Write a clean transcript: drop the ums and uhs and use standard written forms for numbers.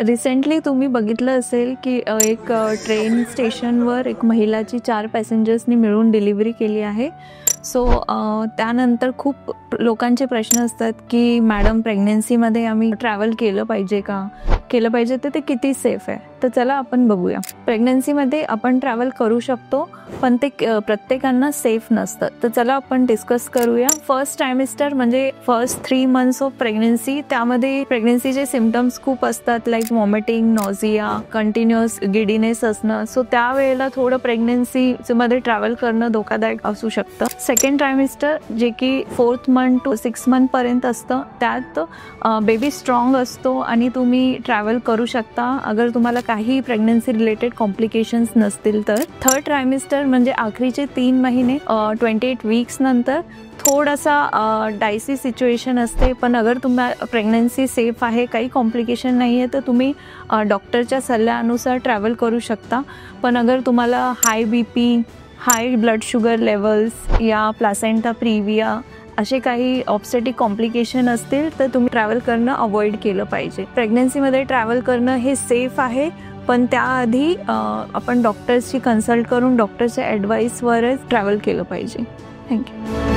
Recently तुम्ही बघितलं असेल की एक ट्रेन स्टेशनवर एक महिलाची 4 पॅसेंजर्सनी मिळून डिलिव्हरी केली आहे. सो त्यानंतर खूप लोकांचे प्रश्न असतात की मॅडम प्रेग्नन्सीमध्ये आम्ही ट्रॅव्हल केलं पाहिजे का? केलं पाहिजे तर ते किती सेफ आहे? तर चला आपण बघूया. प्रेग्नन्सीमध्ये आपण ट्रॅव्हल करू शकतो, पण ते प्रत्येकांना सेफ नसतं. तर चला आपण डिस्कस करूया. फर्स्ट ट्रायमिस्टर म्हणजे फर्स्ट 3 मंथ्स ऑफ प्रेग्नन्सी, त्यामध्ये प्रेग्नन्सीचे सिम्पटम्स खूप असतात, लाईक वॉमिटिंग, नॉझिया, कंटिन्युअस गिडीनेस असणं. सो त्यावेळेला थोडं प्रेग्नन्सीमध्ये ट्रॅव्हल करणं धोकादायक असू शकतं. सेकंड ट्रायमिस्टर जे की 4th month to 6th month पर्यंत असतं, त्यात बेबी स्ट्रॉंग असतो आणि तुम्ही ट्रॅव्हल करू शकता अगर तुम्हाला काही प्रेग्नन्सी रिलेटेड कॉम्प्लिकेशन्स नसतील तर. थर्ड ट्रायमिस्टर म्हणजे आखरीचे 3 महिने 28 वीक्स नंतर थोडासा डायसी सिच्युएशन असते, पण अगर तुम्हाला प्रेग्नन्सी सेफ आहे, काही कॉम्प्लिकेशन नाही आहे, तर तुम्ही डॉक्टरच्या सल्ल्यानुसार ट्रॅव्हल करू शकता. पण अगर तुम्हाला हाय BP, high blood sugar levels या प्लासेंटा प्रिविया असे काही ऑब्स्टेटिक कॉम्प्लिकेशन असतील तर तुम्ही ट्रॅव्हल करणं अवॉइड केलं पाहिजे. प्रेग्नन्सीमध्ये ट्रॅव्हल करणं हे सेफ आहे, पण त्याआधी आपण डॉक्टर्सची कन्सल्ट करून डॉक्टरच्या ॲडवाईसवरच ट्रॅव्हल केलं पाहिजे. थँक्यू.